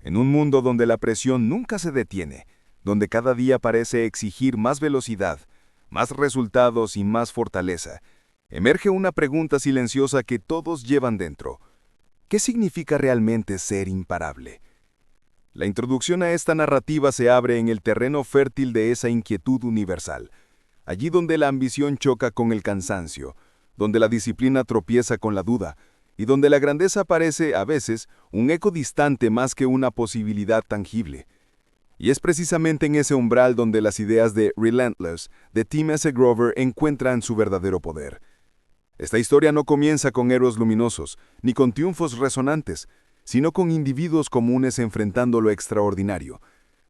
En un mundo donde la presión nunca se detiene, donde cada día parece exigir más velocidad, más resultados y más fortaleza, emerge una pregunta silenciosa que todos llevan dentro. ¿Qué significa realmente ser imparable? La introducción a esta narrativa se abre en el terreno fértil de esa inquietud universal, allí donde la ambición choca con el cansancio, donde la disciplina tropieza con la duda, y donde la grandeza parece, a veces, un eco distante más que una posibilidad tangible. Y es precisamente en ese umbral donde las ideas de Relentless, de Tim S. Grover, encuentran su verdadero poder. Esta historia no comienza con héroes luminosos, ni con triunfos resonantes, sino con individuos comunes enfrentando lo extraordinario,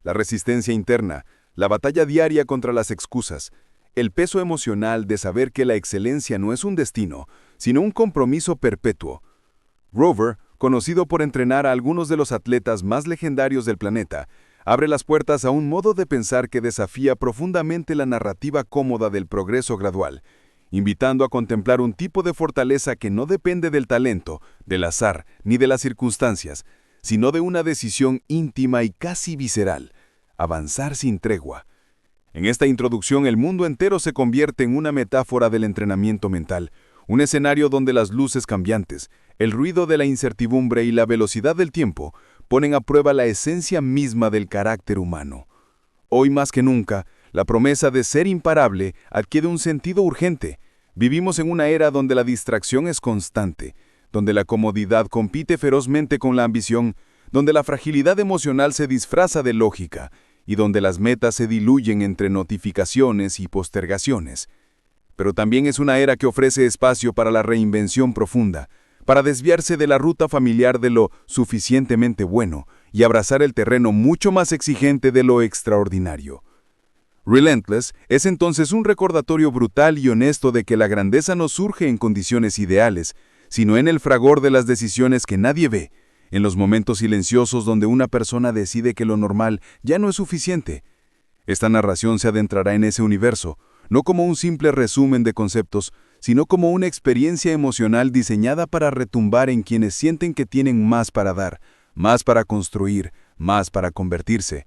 la resistencia interna, la batalla diaria contra las excusas, el peso emocional de saber que la excelencia no es un destino, sino un compromiso perpetuo. Grover, conocido por entrenar a algunos de los atletas más legendarios del planeta, abre las puertas a un modo de pensar que desafía profundamente la narrativa cómoda del progreso gradual, invitando a contemplar un tipo de fortaleza que no depende del talento, del azar, ni de las circunstancias, sino de una decisión íntima y casi visceral: avanzar sin tregua. En esta introducción, el mundo entero se convierte en una metáfora del entrenamiento mental, un escenario donde las luces cambiantes, el ruido de la incertidumbre y la velocidad del tiempo ponen a prueba la esencia misma del carácter humano. Hoy más que nunca, la promesa de ser imparable adquiere un sentido urgente. Vivimos en una era donde la distracción es constante, donde la comodidad compite ferozmente con la ambición, donde la fragilidad emocional se disfraza de lógica, y donde las metas se diluyen entre notificaciones y postergaciones. Pero también es una era que ofrece espacio para la reinvención profunda, para desviarse de la ruta familiar de lo suficientemente bueno y abrazar el terreno mucho más exigente de lo extraordinario. Relentless es entonces un recordatorio brutal y honesto de que la grandeza no surge en condiciones ideales, sino en el fragor de las decisiones que nadie ve, en los momentos silenciosos donde una persona decide que lo normal ya no es suficiente. Esta narración se adentrará en ese universo, no como un simple resumen de conceptos, sino como una experiencia emocional diseñada para retumbar en quienes sienten que tienen más para dar, más para construir, más para convertirse.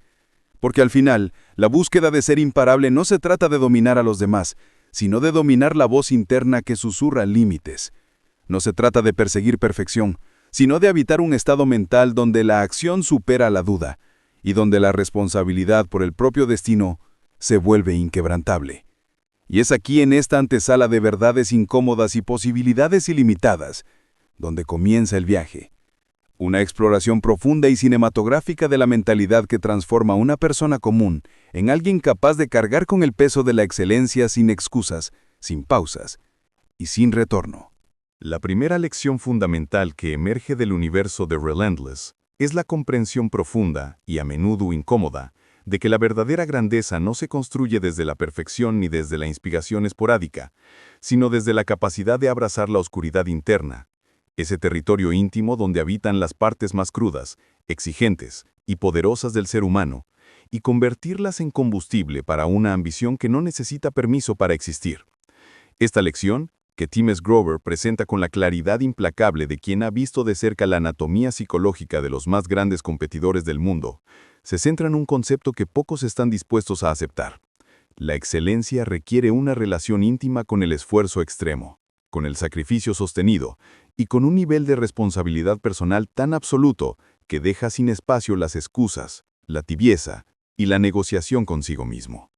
Porque al final, la búsqueda de ser imparable no se trata de dominar a los demás, sino de dominar la voz interna que susurra límites. No se trata de perseguir perfección, sino de habitar un estado mental donde la acción supera la duda, y donde la responsabilidad por el propio destino se vuelve inquebrantable. Y es aquí, en esta antesala de verdades incómodas y posibilidades ilimitadas, donde comienza el viaje. Una exploración profunda y cinematográfica de la mentalidad que transforma a una persona común en alguien capaz de cargar con el peso de la excelencia sin excusas, sin pausas y sin retorno. La primera lección fundamental que emerge del universo de Relentless es la comprensión profunda, y a menudo incómoda, de que la verdadera grandeza no se construye desde la perfección ni desde la inspiración esporádica, sino desde la capacidad de abrazar la oscuridad interna, ese territorio íntimo donde habitan las partes más crudas, exigentes y poderosas del ser humano, y convertirlas en combustible para una ambición que no necesita permiso para existir. Esta lección, que Tim S. Grover presenta con la claridad implacable de quien ha visto de cerca la anatomía psicológica de los más grandes competidores del mundo, se centra en un concepto que pocos están dispuestos a aceptar. La excelencia requiere una relación íntima con el esfuerzo extremo, con el sacrificio sostenido y con un nivel de responsabilidad personal tan absoluto que deja sin espacio las excusas, la tibieza y la negociación consigo mismo.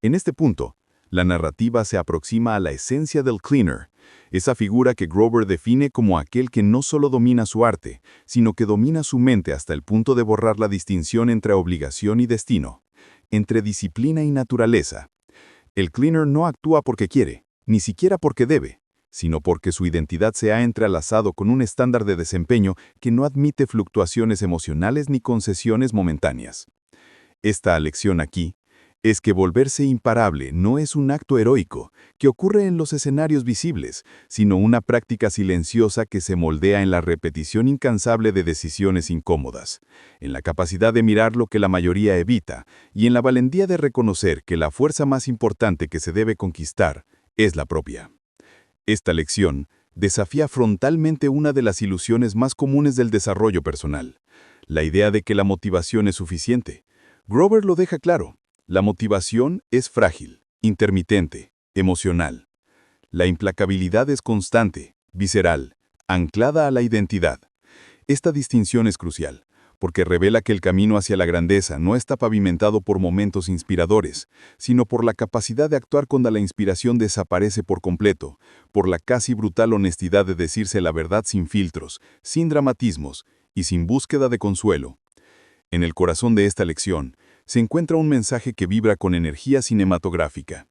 En este punto, la narrativa se aproxima a la esencia del cleaner, esa figura que Grover define como aquel que no solo domina su arte, sino que domina su mente hasta el punto de borrar la distinción entre obligación y destino, entre disciplina y naturaleza. El cleaner no actúa porque quiere, ni siquiera porque debe, sino porque su identidad se ha entrelazado con un estándar de desempeño que no admite fluctuaciones emocionales ni concesiones momentáneas. Esta lección aquí es que volverse imparable no es un acto heroico que ocurre en los escenarios visibles, sino una práctica silenciosa que se moldea en la repetición incansable de decisiones incómodas, en la capacidad de mirar lo que la mayoría evita y en la valentía de reconocer que la fuerza más importante que se debe conquistar es la propia. Esta lección desafía frontalmente una de las ilusiones más comunes del desarrollo personal: la idea de que la motivación es suficiente. Grover lo deja claro. La motivación es frágil, intermitente, emocional. La implacabilidad es constante, visceral, anclada a la identidad. Esta distinción es crucial, porque revela que el camino hacia la grandeza no está pavimentado por momentos inspiradores, sino por la capacidad de actuar cuando la inspiración desaparece por completo, por la casi brutal honestidad de decirse la verdad sin filtros, sin dramatismos y sin búsqueda de consuelo. En el corazón de esta lección se encuentra un mensaje que vibra con energía cinematográfica.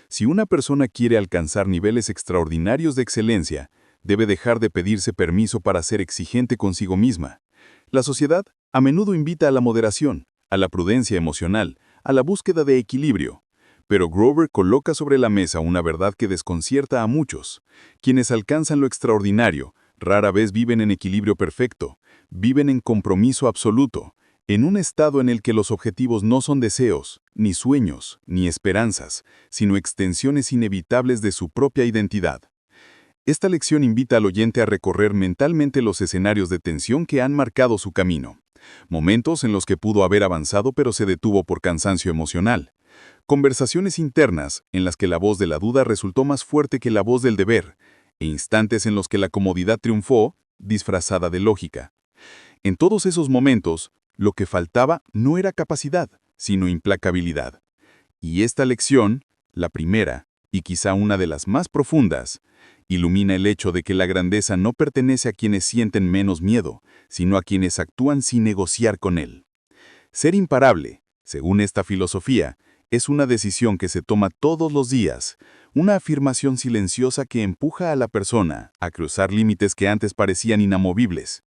Si una persona quiere alcanzar niveles extraordinarios de excelencia, debe dejar de pedirse permiso para ser exigente consigo misma. La sociedad a menudo invita a la moderación, a la prudencia emocional, a la búsqueda de equilibrio. Pero Grover coloca sobre la mesa una verdad que desconcierta a muchos. Quienes alcanzan lo extraordinario rara vez viven en equilibrio perfecto, viven en compromiso absoluto, en un estado en el que los objetivos no son deseos, ni sueños, ni esperanzas, sino extensiones inevitables de su propia identidad. Esta lección invita al oyente a recorrer mentalmente los escenarios de tensión que han marcado su camino. Momentos en los que pudo haber avanzado pero se detuvo por cansancio emocional. Conversaciones internas en las que la voz de la duda resultó más fuerte que la voz del deber, e instantes en los que la comodidad triunfó, disfrazada de lógica. En todos esos momentos, lo que faltaba no era capacidad, sino implacabilidad. Y esta lección, la primera, y quizá una de las más profundas, ilumina el hecho de que la grandeza no pertenece a quienes sienten menos miedo, sino a quienes actúan sin negociar con él. Ser imparable, según esta filosofía, es una decisión que se toma todos los días, una afirmación silenciosa que empuja a la persona a cruzar límites que antes parecían inamovibles.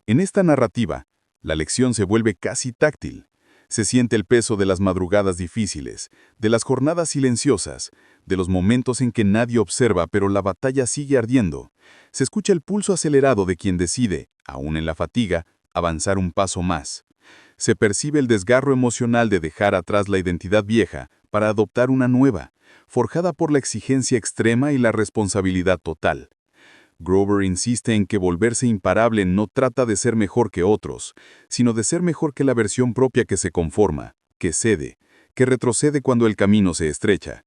En esta narrativa, la lección se vuelve casi táctil. Se siente el peso de las madrugadas difíciles, de las jornadas silenciosas, de los momentos en que nadie observa pero la batalla sigue ardiendo. Se escucha el pulso acelerado de quien decide, aún en la fatiga, avanzar un paso más. Se percibe el desgarro emocional de dejar atrás la identidad vieja para adoptar una nueva, forjada por la exigencia extrema y la responsabilidad total. Grover insiste en que volverse imparable no trata de ser mejor que otros, sino de ser mejor que la versión propia que se conforma, que cede, que retrocede cuando el camino se estrecha.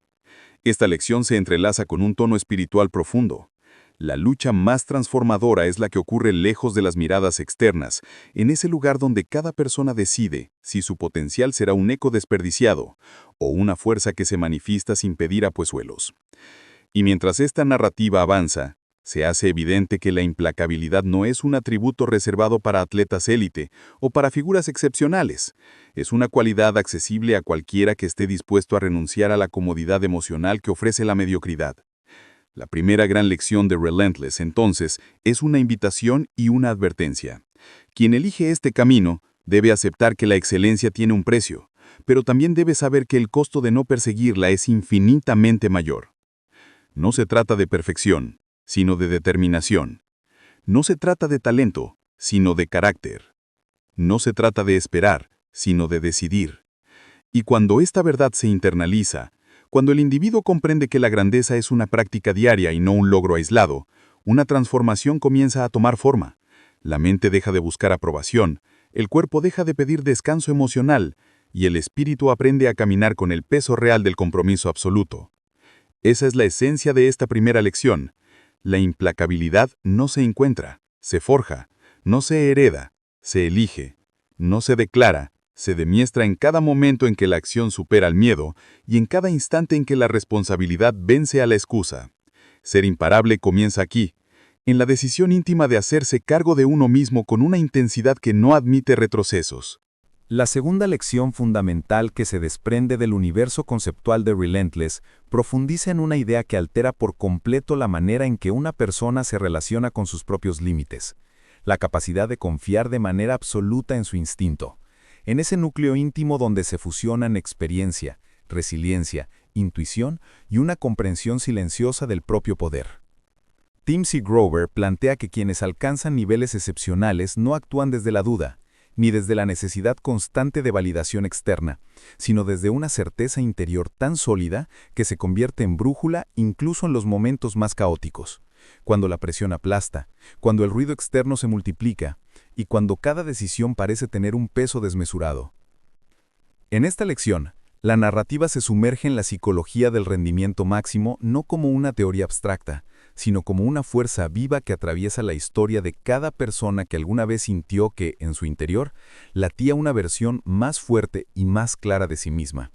Esta lección se entrelaza con un tono espiritual profundo. La lucha más transformadora es la que ocurre lejos de las miradas externas, en ese lugar donde cada persona decide si su potencial será un eco desperdiciado o una fuerza que se manifiesta sin pedir apuesuelos. Y mientras esta narrativa avanza, se hace evidente que la implacabilidad no es un atributo reservado para atletas élite o para figuras excepcionales. Es una cualidad accesible a cualquiera que esté dispuesto a renunciar a la comodidad emocional que ofrece la mediocridad. La primera gran lección de Relentless, entonces, es una invitación y una advertencia. Quien elige este camino debe aceptar que la excelencia tiene un precio, pero también debe saber que el costo de no perseguirla es infinitamente mayor. No se trata de perfección, sino de determinación. No se trata de talento, sino de carácter. No se trata de esperar, sino de decidir. Y cuando esta verdad se internaliza, cuando el individuo comprende que la grandeza es una práctica diaria y no un logro aislado, una transformación comienza a tomar forma. La mente deja de buscar aprobación, el cuerpo deja de pedir descanso emocional, y el espíritu aprende a caminar con el peso real del compromiso absoluto. Esa es la esencia de esta primera lección. La implacabilidad no se encuentra, se forja, no se hereda, se elige, no se declara, se demuestra en cada momento en que la acción supera el miedo y en cada instante en que la responsabilidad vence a la excusa. Ser imparable comienza aquí, en la decisión íntima de hacerse cargo de uno mismo con una intensidad que no admite retrocesos. La segunda lección fundamental que se desprende del universo conceptual de Relentless profundiza en una idea que altera por completo la manera en que una persona se relaciona con sus propios límites, la capacidad de confiar de manera absoluta en su instinto, en ese núcleo íntimo donde se fusionan experiencia, resiliencia, intuición y una comprensión silenciosa del propio poder. Tim C. Grover plantea que quienes alcanzan niveles excepcionales no actúan desde la duda, ni desde la necesidad constante de validación externa, sino desde una certeza interior tan sólida que se convierte en brújula incluso en los momentos más caóticos. Cuando la presión aplasta, cuando el ruido externo se multiplica, y cuando cada decisión parece tener un peso desmesurado. En esta lección, la narrativa se sumerge en la psicología del rendimiento máximo no como una teoría abstracta, sino como una fuerza viva que atraviesa la historia de cada persona que alguna vez sintió que, en su interior, latía una versión más fuerte y más clara de sí misma.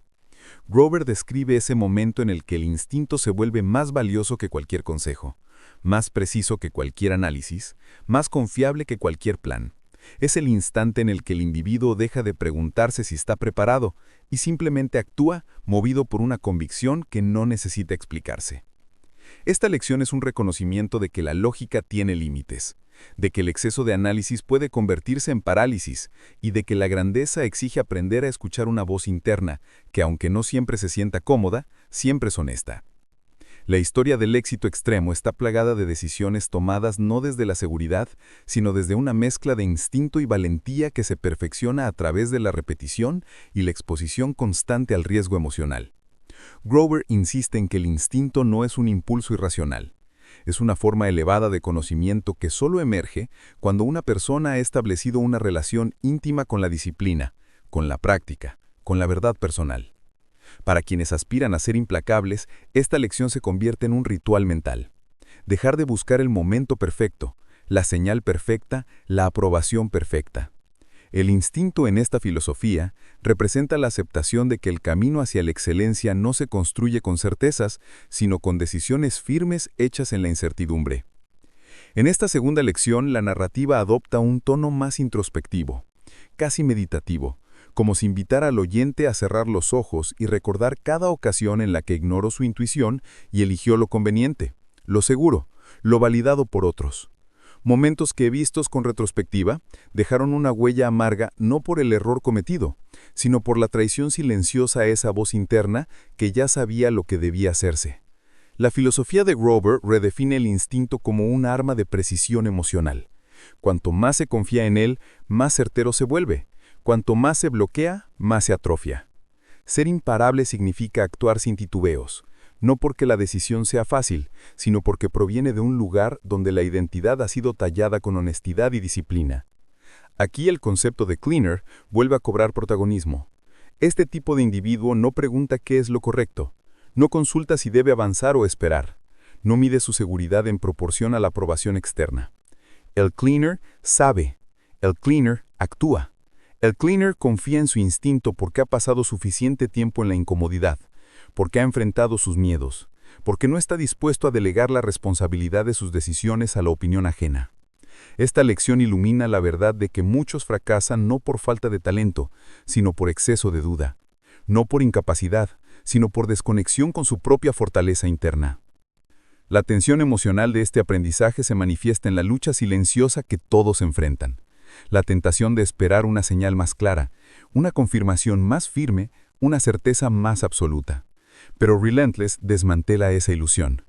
Grover describe ese momento en el que el instinto se vuelve más valioso que cualquier consejo, más preciso que cualquier análisis, más confiable que cualquier plan. Es el instante en el que el individuo deja de preguntarse si está preparado y simplemente actúa movido por una convicción que no necesita explicarse. Esta lección es un reconocimiento de que la lógica tiene límites, de que el exceso de análisis puede convertirse en parálisis y de que la grandeza exige aprender a escuchar una voz interna que, aunque no siempre se sienta cómoda, siempre es honesta. La historia del éxito extremo está plagada de decisiones tomadas no desde la seguridad, sino desde una mezcla de instinto y valentía que se perfecciona a través de la repetición y la exposición constante al riesgo emocional. Grover insiste en que el instinto no es un impulso irracional. Es una forma elevada de conocimiento que solo emerge cuando una persona ha establecido una relación íntima con la disciplina, con la práctica, con la verdad personal. Para quienes aspiran a ser implacables, esta lección se convierte en un ritual mental. Dejar de buscar el momento perfecto, la señal perfecta, la aprobación perfecta. El instinto en esta filosofía representa la aceptación de que el camino hacia la excelencia no se construye con certezas, sino con decisiones firmes hechas en la incertidumbre. En esta segunda lección, la narrativa adopta un tono más introspectivo, casi meditativo, como si invitara al oyente a cerrar los ojos y recordar cada ocasión en la que ignoró su intuición y eligió lo conveniente, lo seguro, lo validado por otros. Momentos que, vistos con retrospectiva, dejaron una huella amarga no por el error cometido, sino por la traición silenciosa a esa voz interna que ya sabía lo que debía hacerse. La filosofía de Grover redefine el instinto como un arma de precisión emocional. Cuanto más se confía en él, más certero se vuelve. Cuanto más se bloquea, más se atrofia. Ser imparable significa actuar sin titubeos, no porque la decisión sea fácil, sino porque proviene de un lugar donde la identidad ha sido tallada con honestidad y disciplina. Aquí el concepto de cleaner vuelve a cobrar protagonismo. Este tipo de individuo no pregunta qué es lo correcto, no consulta si debe avanzar o esperar, no mide su seguridad en proporción a la aprobación externa. El cleaner sabe, el cleaner actúa. El cleaner confía en su instinto porque ha pasado suficiente tiempo en la incomodidad, porque ha enfrentado sus miedos, porque no está dispuesto a delegar la responsabilidad de sus decisiones a la opinión ajena. Esta lección ilumina la verdad de que muchos fracasan no por falta de talento, sino por exceso de duda, no por incapacidad, sino por desconexión con su propia fortaleza interna. La tensión emocional de este aprendizaje se manifiesta en la lucha silenciosa que todos enfrentan. La tentación de esperar una señal más clara, una confirmación más firme, una certeza más absoluta. Pero Relentless desmantela esa ilusión.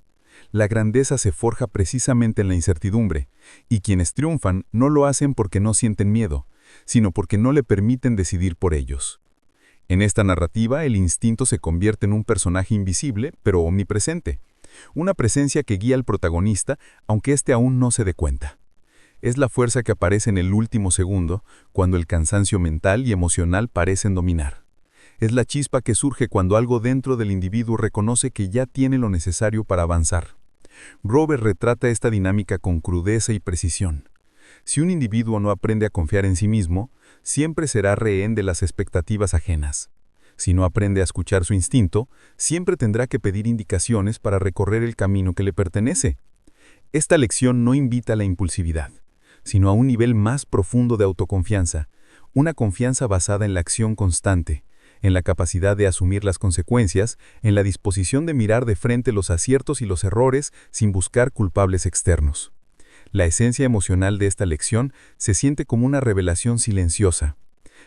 La grandeza se forja precisamente en la incertidumbre, y quienes triunfan no lo hacen porque no sienten miedo, sino porque no le permiten decidir por ellos. En esta narrativa, el instinto se convierte en un personaje invisible, pero omnipresente. Una presencia que guía al protagonista, aunque éste aún no se dé cuenta. Es la fuerza que aparece en el último segundo, cuando el cansancio mental y emocional parecen dominar. Es la chispa que surge cuando algo dentro del individuo reconoce que ya tiene lo necesario para avanzar. Grover retrata esta dinámica con crudeza y precisión. Si un individuo no aprende a confiar en sí mismo, siempre será rehén de las expectativas ajenas. Si no aprende a escuchar su instinto, siempre tendrá que pedir indicaciones para recorrer el camino que le pertenece. Esta lección no invita a la impulsividad, sino a un nivel más profundo de autoconfianza, una confianza basada en la acción constante, en la capacidad de asumir las consecuencias, en la disposición de mirar de frente los aciertos y los errores sin buscar culpables externos. La esencia emocional de esta lección se siente como una revelación silenciosa.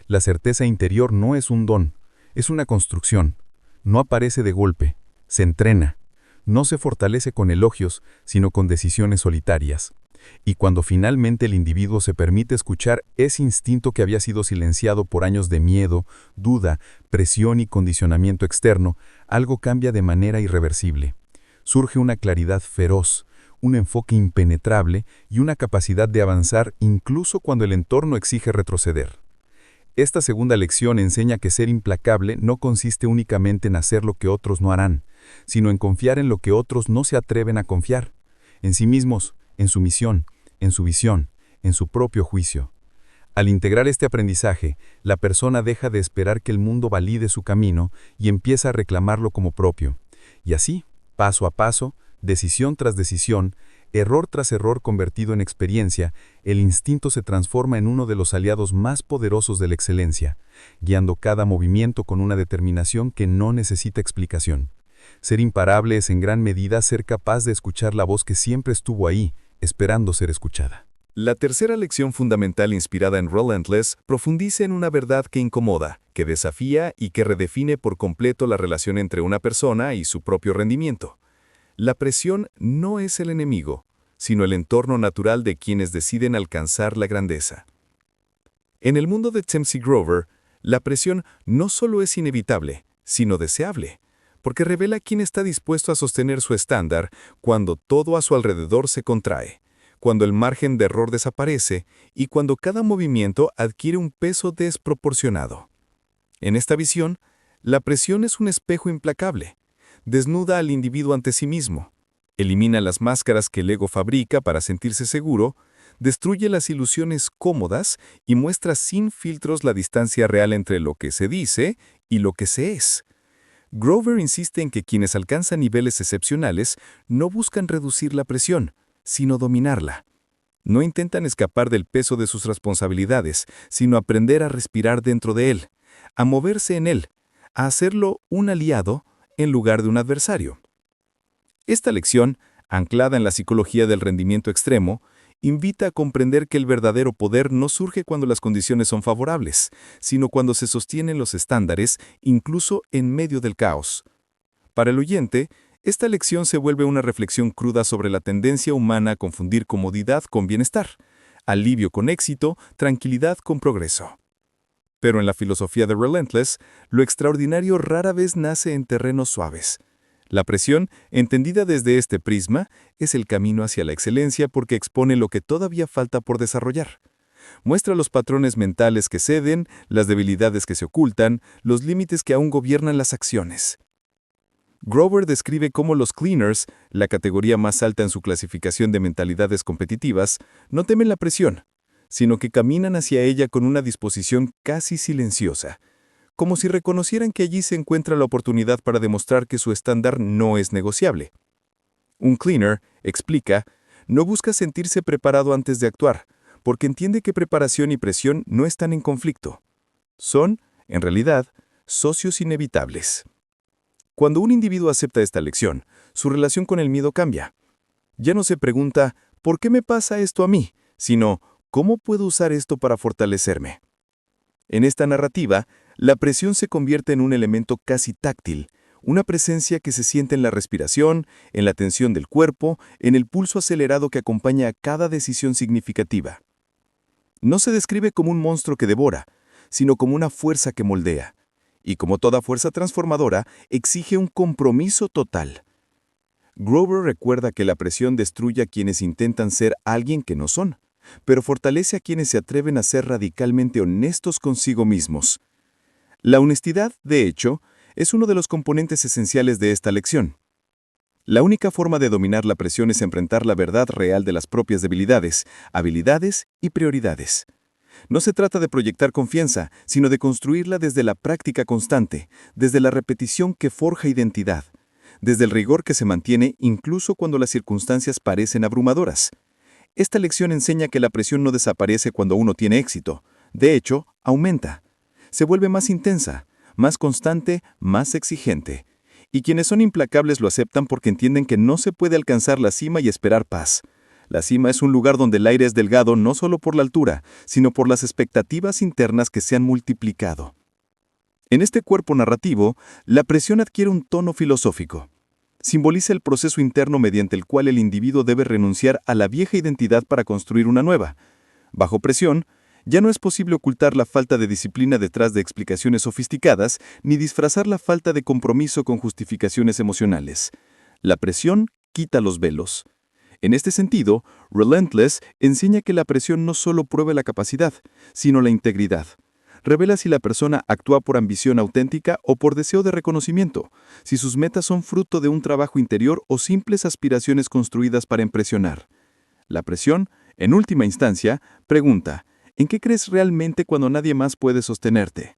La certeza interior no es un don, es una construcción. No aparece de golpe, se entrena. No se fortalece con elogios, sino con decisiones solitarias. Y cuando finalmente el individuo se permite escuchar ese instinto que había sido silenciado por años de miedo, duda, presión y condicionamiento externo, algo cambia de manera irreversible. Surge una claridad feroz, un enfoque impenetrable y una capacidad de avanzar incluso cuando el entorno exige retroceder. Esta segunda lección enseña que ser implacable no consiste únicamente en hacer lo que otros no harán, sino en confiar en lo que otros no se atreven a confiar, en sí mismos, en su misión, en su visión, en su propio juicio. Al integrar este aprendizaje, la persona deja de esperar que el mundo valide su camino y empieza a reclamarlo como propio. Y así, paso a paso, decisión tras decisión, error tras error convertido en experiencia, el instinto se transforma en uno de los aliados más poderosos de la excelencia, guiando cada movimiento con una determinación que no necesita explicación. Ser imparable es en gran medida ser capaz de escuchar la voz que siempre estuvo ahí, esperando ser escuchada. La tercera lección fundamental inspirada en Relentless profundiza en una verdad que incomoda, que desafía y que redefine por completo la relación entre una persona y su propio rendimiento. La presión no es el enemigo, sino el entorno natural de quienes deciden alcanzar la grandeza. En el mundo de Dempsey Grover, la presión no solo es inevitable, sino deseable, porque revela quién está dispuesto a sostener su estándar cuando todo a su alrededor se contrae, cuando el margen de error desaparece y cuando cada movimiento adquiere un peso desproporcionado. En esta visión, la presión es un espejo implacable. Desnuda al individuo ante sí mismo, elimina las máscaras que el ego fabrica para sentirse seguro, destruye las ilusiones cómodas y muestra sin filtros la distancia real entre lo que se dice y lo que se es. Grover insiste en que quienes alcanzan niveles excepcionales no buscan reducir la presión, sino dominarla. No intentan escapar del peso de sus responsabilidades, sino aprender a respirar dentro de él, a moverse en él, a hacerlo un aliado en lugar de un adversario. Esta lección, anclada en la psicología del rendimiento extremo, invita a comprender que el verdadero poder no surge cuando las condiciones son favorables, sino cuando se sostienen los estándares, incluso en medio del caos. Para el oyente, esta lección se vuelve una reflexión cruda sobre la tendencia humana a confundir comodidad con bienestar, alivio con éxito, tranquilidad con progreso. Pero en la filosofía de Relentless, lo extraordinario rara vez nace en terrenos suaves. La presión, entendida desde este prisma, es el camino hacia la excelencia porque expone lo que todavía falta por desarrollar. Muestra los patrones mentales que ceden, las debilidades que se ocultan, los límites que aún gobiernan las acciones. Grover describe cómo los cleaners, la categoría más alta en su clasificación de mentalidades competitivas, no temen la presión, sino que caminan hacia ella con una disposición casi silenciosa, como si reconocieran que allí se encuentra la oportunidad para demostrar que su estándar no es negociable. Un cleaner, explica, no busca sentirse preparado antes de actuar, porque entiende que preparación y presión no están en conflicto. Son, en realidad, socios inevitables. Cuando un individuo acepta esta lección, su relación con el miedo cambia. Ya no se pregunta, ¿por qué me pasa esto a mí?, sino, ¿cómo puedo usar esto para fortalecerme? En esta narrativa, la presión se convierte en un elemento casi táctil, una presencia que se siente en la respiración, en la tensión del cuerpo, en el pulso acelerado que acompaña a cada decisión significativa. No se describe como un monstruo que devora, sino como una fuerza que moldea, y como toda fuerza transformadora, exige un compromiso total. Grover recuerda que la presión destruye a quienes intentan ser alguien que no son, pero fortalece a quienes se atreven a ser radicalmente honestos consigo mismos. La honestidad, de hecho, es uno de los componentes esenciales de esta lección. La única forma de dominar la presión es enfrentar la verdad real de las propias debilidades, habilidades y prioridades. No se trata de proyectar confianza, sino de construirla desde la práctica constante, desde la repetición que forja identidad, desde el rigor que se mantiene incluso cuando las circunstancias parecen abrumadoras. Esta lección enseña que la presión no desaparece cuando uno tiene éxito. De hecho, aumenta. Se vuelve más intensa, más constante, más exigente. Y quienes son implacables lo aceptan porque entienden que no se puede alcanzar la cima y esperar paz. La cima es un lugar donde el aire es delgado no solo por la altura, sino por las expectativas internas que se han multiplicado. En este cuerpo narrativo, la presión adquiere un tono filosófico. Simboliza el proceso interno mediante el cual el individuo debe renunciar a la vieja identidad para construir una nueva. Bajo presión, ya no es posible ocultar la falta de disciplina detrás de explicaciones sofisticadas, ni disfrazar la falta de compromiso con justificaciones emocionales. La presión quita los velos. En este sentido, Relentless enseña que la presión no solo prueba la capacidad, sino la integridad. Revela si la persona actúa por ambición auténtica o por deseo de reconocimiento, si sus metas son fruto de un trabajo interior o simples aspiraciones construidas para impresionar. La presión, en última instancia, pregunta, ¿en qué crees realmente cuando nadie más puede sostenerte?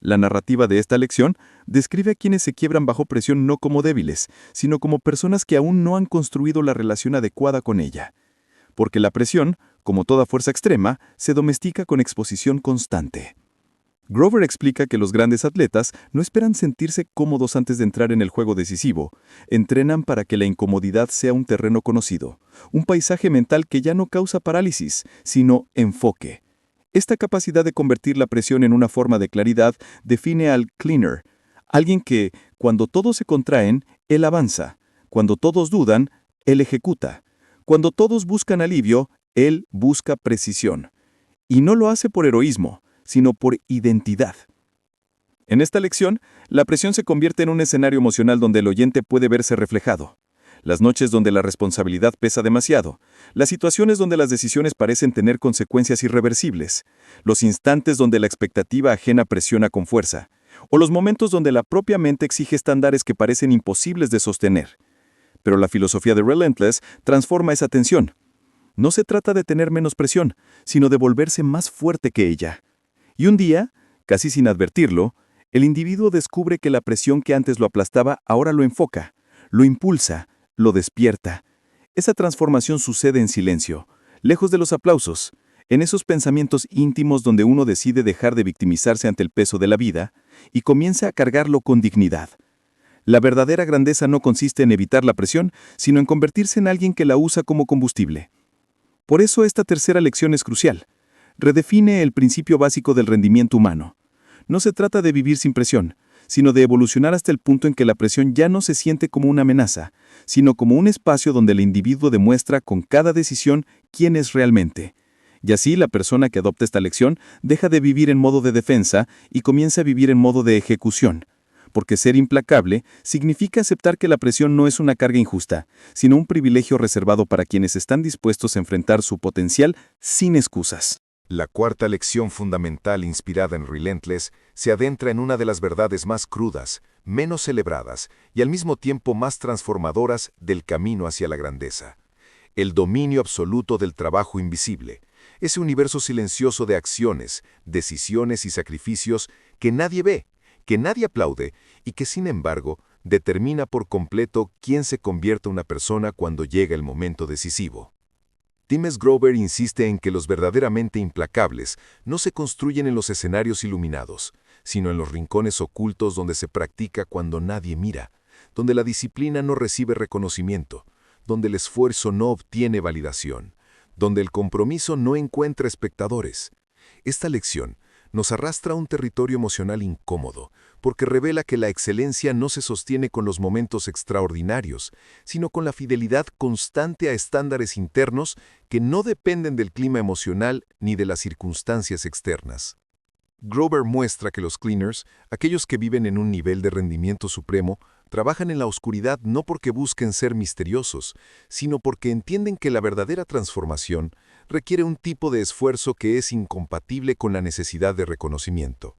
La narrativa de esta lección describe a quienes se quiebran bajo presión no como débiles, sino como personas que aún no han construido la relación adecuada con ella. Porque la presión, como toda fuerza extrema, se domestica con exposición constante. Grover explica que los grandes atletas no esperan sentirse cómodos antes de entrar en el juego decisivo, entrenan para que la incomodidad sea un terreno conocido, un paisaje mental que ya no causa parálisis, sino enfoque. Esta capacidad de convertir la presión en una forma de claridad define al cleaner, alguien que, cuando todos se contraen, él avanza, cuando todos dudan, él ejecuta, cuando todos buscan alivio, él busca precisión. Y no lo hace por heroísmo, sino por identidad. En esta lección, la presión se convierte en un escenario emocional donde el oyente puede verse reflejado. Las noches donde la responsabilidad pesa demasiado, las situaciones donde las decisiones parecen tener consecuencias irreversibles, los instantes donde la expectativa ajena presiona con fuerza, o los momentos donde la propia mente exige estándares que parecen imposibles de sostener. Pero la filosofía de Relentless transforma esa tensión. No se trata de tener menos presión, sino de volverse más fuerte que ella. Y un día, casi sin advertirlo, el individuo descubre que la presión que antes lo aplastaba ahora lo enfoca, lo impulsa, lo despierta. Esa transformación sucede en silencio, lejos de los aplausos, en esos pensamientos íntimos donde uno decide dejar de victimizarse ante el peso de la vida y comienza a cargarlo con dignidad. La verdadera grandeza no consiste en evitar la presión, sino en convertirse en alguien que la usa como combustible. Por eso esta tercera lección es crucial. Redefine el principio básico del rendimiento humano. No se trata de vivir sin presión, sino de evolucionar hasta el punto en que la presión ya no se siente como una amenaza, sino como un espacio donde el individuo demuestra con cada decisión quién es realmente. Y así la persona que adopta esta lección deja de vivir en modo de defensa y comienza a vivir en modo de ejecución. Porque ser implacable significa aceptar que la presión no es una carga injusta, sino un privilegio reservado para quienes están dispuestos a enfrentar su potencial sin excusas. La cuarta lección fundamental inspirada en Relentless se adentra en una de las verdades más crudas, menos celebradas y al mismo tiempo más transformadoras del camino hacia la grandeza. El dominio absoluto del trabajo invisible, ese universo silencioso de acciones, decisiones y sacrificios que nadie ve, que nadie aplaude y que sin embargo determina por completo quién se convierte en una persona cuando llega el momento decisivo. Tim S. Grover insiste en que los verdaderamente implacables no se construyen en los escenarios iluminados, sino en los rincones ocultos donde se practica cuando nadie mira, donde la disciplina no recibe reconocimiento, donde el esfuerzo no obtiene validación, donde el compromiso no encuentra espectadores. Esta lección nos arrastra a un territorio emocional incómodo, porque revela que la excelencia no se sostiene con los momentos extraordinarios, sino con la fidelidad constante a estándares internos que no dependen del clima emocional ni de las circunstancias externas. Grover muestra que los cleaners, aquellos que viven en un nivel de rendimiento supremo, trabajan en la oscuridad no porque busquen ser misteriosos, sino porque entienden que la verdadera transformación requiere un tipo de esfuerzo que es incompatible con la necesidad de reconocimiento.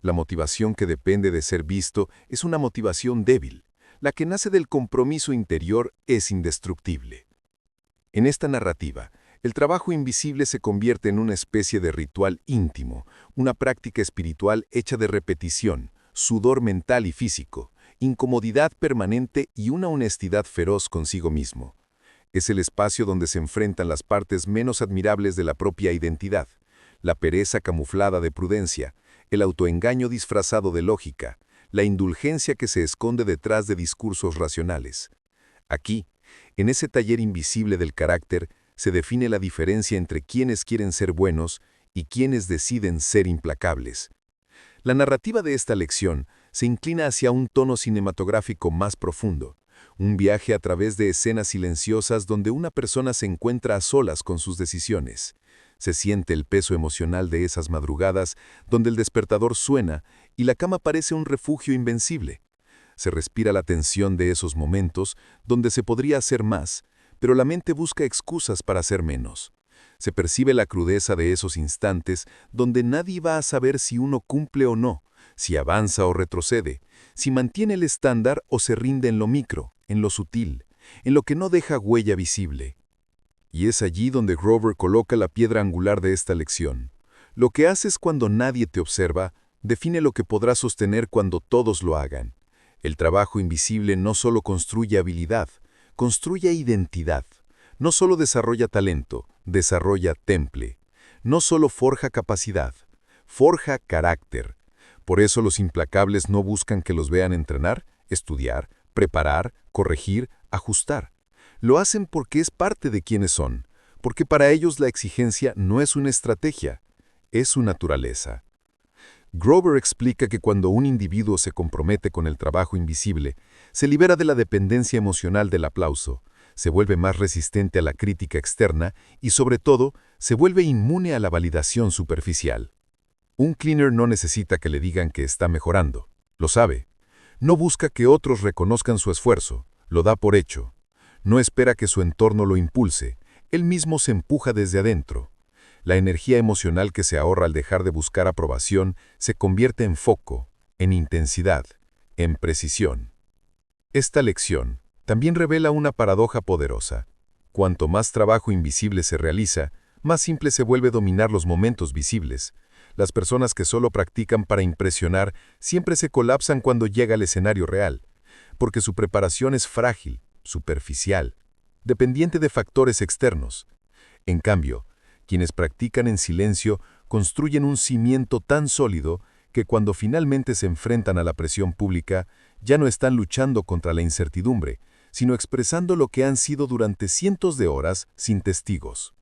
La motivación que depende de ser visto es una motivación débil. La que nace del compromiso interior es indestructible. En esta narrativa, el trabajo invisible se convierte en una especie de ritual íntimo, una práctica espiritual hecha de repetición, sudor mental y físico, incomodidad permanente y una honestidad feroz consigo mismo. Es el espacio donde se enfrentan las partes menos admirables de la propia identidad, la pereza camuflada de prudencia, el autoengaño disfrazado de lógica, la indulgencia que se esconde detrás de discursos racionales. Aquí, en ese taller invisible del carácter, se define la diferencia entre quienes quieren ser buenos y quienes deciden ser implacables. La narrativa de esta lección se inclina hacia un tono cinematográfico más profundo, un viaje a través de escenas silenciosas donde una persona se encuentra a solas con sus decisiones. Se siente el peso emocional de esas madrugadas donde el despertador suena y la cama parece un refugio invencible. Se respira la tensión de esos momentos donde se podría hacer más, pero la mente busca excusas para hacer menos. Se percibe la crudeza de esos instantes donde nadie va a saber si uno cumple o no, si avanza o retrocede, si mantiene el estándar o se rinde en lo micro, en lo sutil, en lo que no deja huella visible. Y es allí donde Grover coloca la piedra angular de esta lección. Lo que haces cuando nadie te observa, define lo que podrás sostener cuando todos lo hagan. El trabajo invisible no solo construye habilidad, construye identidad. No solo desarrolla talento, desarrolla temple. No solo forja capacidad, forja carácter. Por eso los implacables no buscan que los vean entrenar, estudiar, preparar, corregir, ajustar. Lo hacen porque es parte de quienes son, porque para ellos la exigencia no es una estrategia, es su naturaleza. Grover explica que cuando un individuo se compromete con el trabajo invisible, se libera de la dependencia emocional del aplauso, se vuelve más resistente a la crítica externa y, sobre todo, se vuelve inmune a la validación superficial. Un cleaner no necesita que le digan que está mejorando, lo sabe. No busca que otros reconozcan su esfuerzo, lo da por hecho. No espera que su entorno lo impulse, él mismo se empuja desde adentro. La energía emocional que se ahorra al dejar de buscar aprobación se convierte en foco, en intensidad, en precisión. Esta lección también revela una paradoja poderosa. Cuanto más trabajo invisible se realiza, más simple se vuelve dominar los momentos visibles. Las personas que solo practican para impresionar siempre se colapsan cuando llega el escenario real, porque su preparación es frágil, superficial, dependiente de factores externos. En cambio, quienes practican en silencio construyen un cimiento tan sólido que cuando finalmente se enfrentan a la presión pública, ya no están luchando contra la incertidumbre, sino expresando lo que han sido durante cientos de horas sin testigos.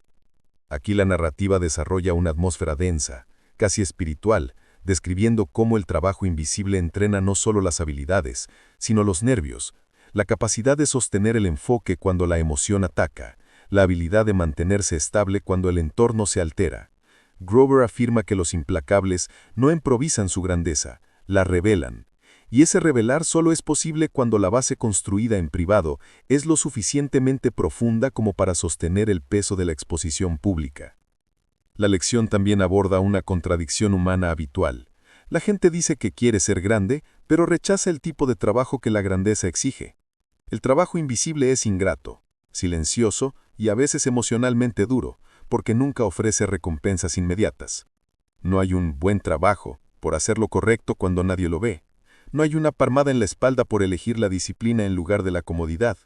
Aquí la narrativa desarrolla una atmósfera densa, casi espiritual, describiendo cómo el trabajo invisible entrena no solo las habilidades, sino los nervios, la capacidad de sostener el enfoque cuando la emoción ataca, la habilidad de mantenerse estable cuando el entorno se altera. Grover afirma que los implacables no improvisan su grandeza, la revelan. Y ese revelar solo es posible cuando la base construida en privado es lo suficientemente profunda como para sostener el peso de la exposición pública. La lección también aborda una contradicción humana habitual. La gente dice que quiere ser grande, pero rechaza el tipo de trabajo que la grandeza exige. El trabajo invisible es ingrato, silencioso y a veces emocionalmente duro, porque nunca ofrece recompensas inmediatas. No hay un buen trabajo por hacer lo correcto cuando nadie lo ve. No hay una palmada en la espalda por elegir la disciplina en lugar de la comodidad.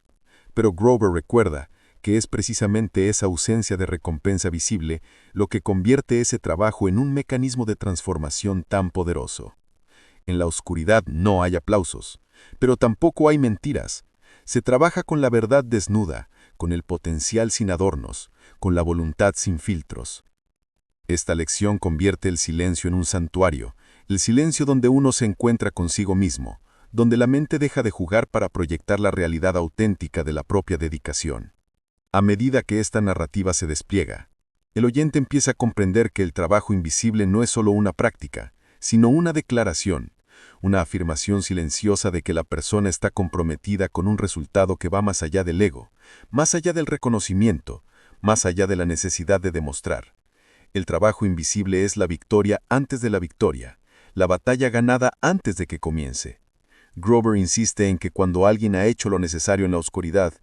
Pero Grover recuerda que es precisamente esa ausencia de recompensa visible lo que convierte ese trabajo en un mecanismo de transformación tan poderoso. En la oscuridad no hay aplausos, pero tampoco hay mentiras. Se trabaja con la verdad desnuda, con el potencial sin adornos, con la voluntad sin filtros. Esta lección convierte el silencio en un santuario, el silencio donde uno se encuentra consigo mismo, donde la mente deja de jugar para proyectar la realidad auténtica de la propia dedicación. A medida que esta narrativa se despliega, el oyente empieza a comprender que el trabajo invisible no es solo una práctica, sino una declaración, una afirmación silenciosa de que la persona está comprometida con un resultado que va más allá del ego, más allá del reconocimiento, más allá de la necesidad de demostrar. El trabajo invisible es la victoria antes de la victoria, la batalla ganada antes de que comience. Grover insiste en que cuando alguien ha hecho lo necesario en la oscuridad,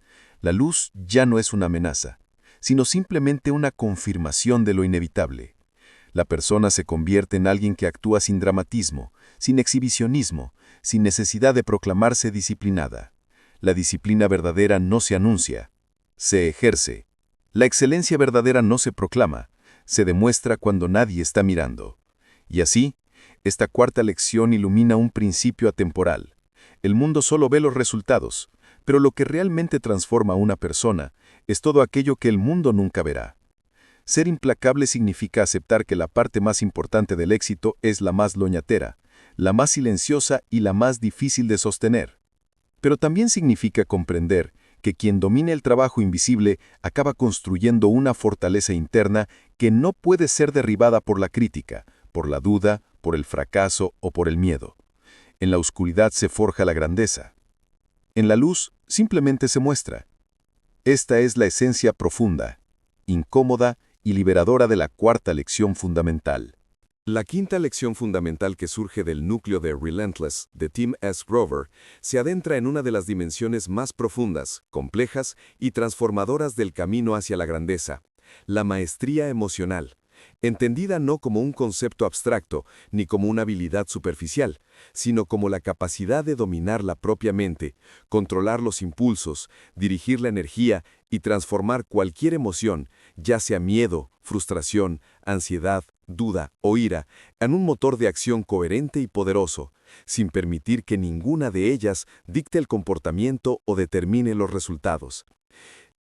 la luz ya no es una amenaza, sino simplemente una confirmación de lo inevitable. La persona se convierte en alguien que actúa sin dramatismo, sin exhibicionismo, sin necesidad de proclamarse disciplinada. La disciplina verdadera no se anuncia, se ejerce. La excelencia verdadera no se proclama, se demuestra cuando nadie está mirando. Y así, esta cuarta lección ilumina un principio atemporal. El mundo solo ve los resultados, pero lo que realmente transforma a una persona es todo aquello que el mundo nunca verá. Ser implacable significa aceptar que la parte más importante del éxito es la más loñatera, la más silenciosa y la más difícil de sostener. Pero también significa comprender que quien domina el trabajo invisible acaba construyendo una fortaleza interna que no puede ser derribada por la crítica, por la duda, por el fracaso o por el miedo. En la oscuridad se forja la grandeza. En la luz simplemente se muestra. Esta es la esencia profunda, incómoda y liberadora de la cuarta lección fundamental. La quinta lección fundamental que surge del núcleo de Relentless, de Tim S. Grover, se adentra en una de las dimensiones más profundas, complejas y transformadoras del camino hacia la grandeza, la maestría emocional, entendida no como un concepto abstracto ni como una habilidad superficial, sino como la capacidad de dominar la propia mente, controlar los impulsos, dirigir la energía y transformar cualquier emoción, ya sea miedo, frustración, ansiedad, duda o ira, en un motor de acción coherente y poderoso, sin permitir que ninguna de ellas dicte el comportamiento o determine los resultados.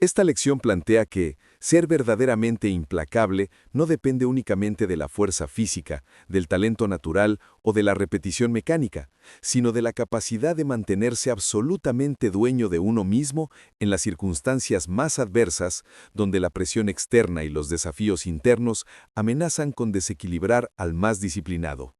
Esta lección plantea que ser verdaderamente implacable no depende únicamente de la fuerza física, del talento natural o de la repetición mecánica, sino de la capacidad de mantenerse absolutamente dueño de uno mismo en las circunstancias más adversas, donde la presión externa y los desafíos internos amenazan con desequilibrar al más disciplinado.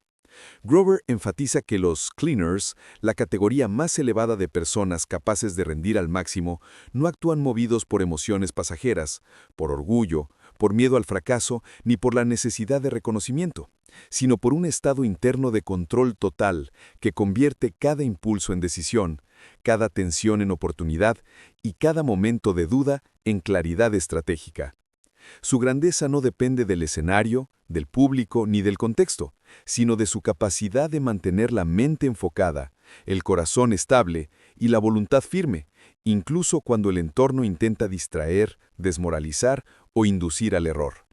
Grover enfatiza que los cleaners, la categoría más elevada de personas capaces de rendir al máximo, no actúan movidos por emociones pasajeras, por orgullo, por miedo al fracaso, ni por la necesidad de reconocimiento, sino por un estado interno de control total que convierte cada impulso en decisión, cada tensión en oportunidad y cada momento de duda en claridad estratégica. Su grandeza no depende del escenario, del público ni del contexto, sino de su capacidad de mantener la mente enfocada, el corazón estable y la voluntad firme, incluso cuando el entorno intenta distraer, desmoralizar o inducir al error.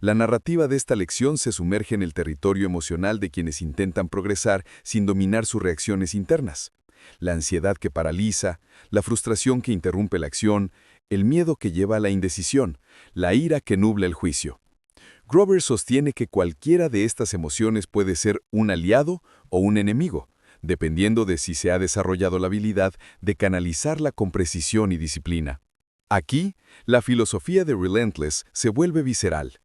La narrativa de esta lección se sumerge en el territorio emocional de quienes intentan progresar sin dominar sus reacciones internas. La ansiedad que paraliza, la frustración que interrumpe la acción, el miedo que lleva a la indecisión, la ira que nubla el juicio. Grover sostiene que cualquiera de estas emociones puede ser un aliado o un enemigo, dependiendo de si se ha desarrollado la habilidad de canalizarla con precisión y disciplina. Aquí, la filosofía de Relentless se vuelve visceral.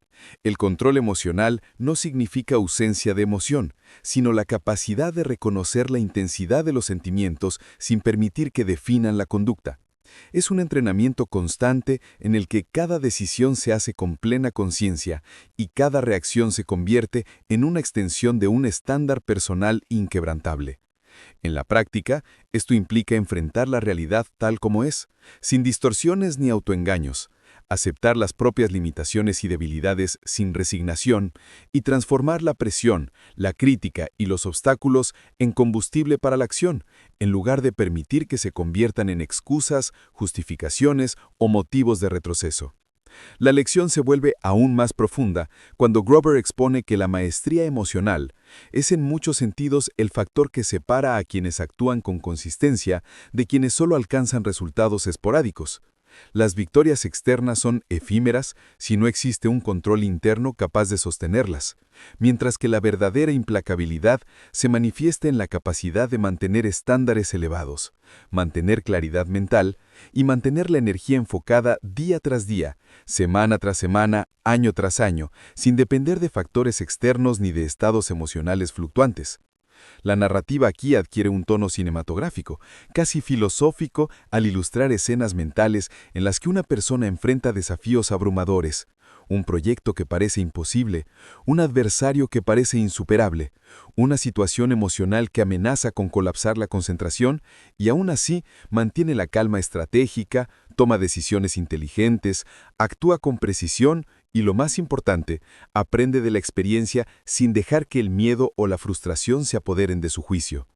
El control emocional no significa ausencia de emoción, sino la capacidad de reconocer la intensidad de los sentimientos sin permitir que definan la conducta. Es un entrenamiento constante en el que cada decisión se hace con plena conciencia y cada reacción se convierte en una extensión de un estándar personal inquebrantable. En la práctica, esto implica enfrentar la realidad tal como es, sin distorsiones ni autoengaños, aceptar las propias limitaciones y debilidades sin resignación y transformar la presión, la crítica y los obstáculos en combustible para la acción, en lugar de permitir que se conviertan en excusas, justificaciones o motivos de retroceso. La lección se vuelve aún más profunda cuando Grover expone que la maestría emocional es en muchos sentidos el factor que separa a quienes actúan con consistencia de quienes solo alcanzan resultados esporádicos. Las victorias externas son efímeras si no existe un control interno capaz de sostenerlas, mientras que la verdadera implacabilidad se manifiesta en la capacidad de mantener estándares elevados, mantener claridad mental y mantener la energía enfocada día tras día, semana tras semana, año tras año, sin depender de factores externos ni de estados emocionales fluctuantes. La narrativa aquí adquiere un tono cinematográfico, casi filosófico, al ilustrar escenas mentales en las que una persona enfrenta desafíos abrumadores, un proyecto que parece imposible, un adversario que parece insuperable, una situación emocional que amenaza con colapsar la concentración y aún así mantiene la calma estratégica, toma decisiones inteligentes, actúa con precisión y, lo más importante, aprende de la experiencia sin dejar que el miedo o la frustración se apoderen de su juicio.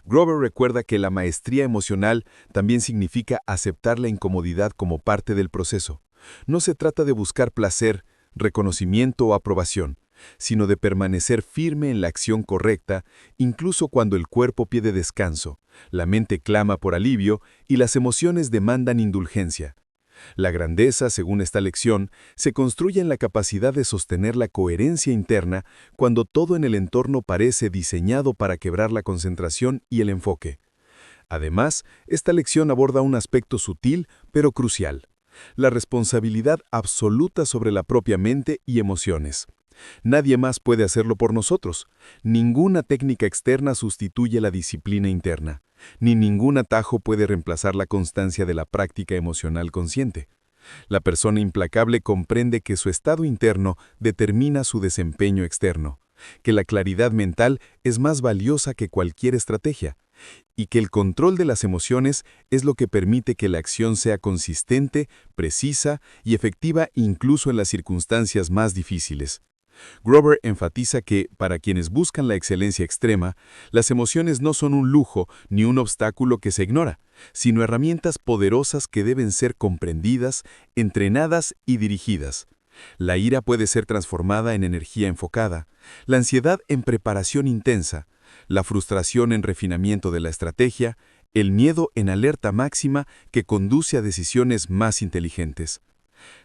Grover recuerda que la maestría emocional también significa aceptar la incomodidad como parte del proceso. No se trata de buscar placer, reconocimiento o aprobación, sino de permanecer firme en la acción correcta, incluso cuando el cuerpo pide descanso, la mente clama por alivio y las emociones demandan indulgencia. La grandeza, según esta lección, se construye en la capacidad de sostener la coherencia interna cuando todo en el entorno parece diseñado para quebrar la concentración y el enfoque. Además, esta lección aborda un aspecto sutil pero crucial: la responsabilidad absoluta sobre la propia mente y emociones. Nadie más puede hacerlo por nosotros. Ninguna técnica externa sustituye la disciplina interna, ni ningún atajo puede reemplazar la constancia de la práctica emocional consciente. La persona implacable comprende que su estado interno determina su desempeño externo, que la claridad mental es más valiosa que cualquier estrategia, y que el control de las emociones es lo que permite que la acción sea consistente, precisa y efectiva incluso en las circunstancias más difíciles. Grover enfatiza que, para quienes buscan la excelencia extrema, las emociones no son un lujo ni un obstáculo que se ignora, sino herramientas poderosas que deben ser comprendidas, entrenadas y dirigidas. La ira puede ser transformada en energía enfocada, la ansiedad en preparación intensa, la frustración en refinamiento de la estrategia, el miedo en alerta máxima que conduce a decisiones más inteligentes.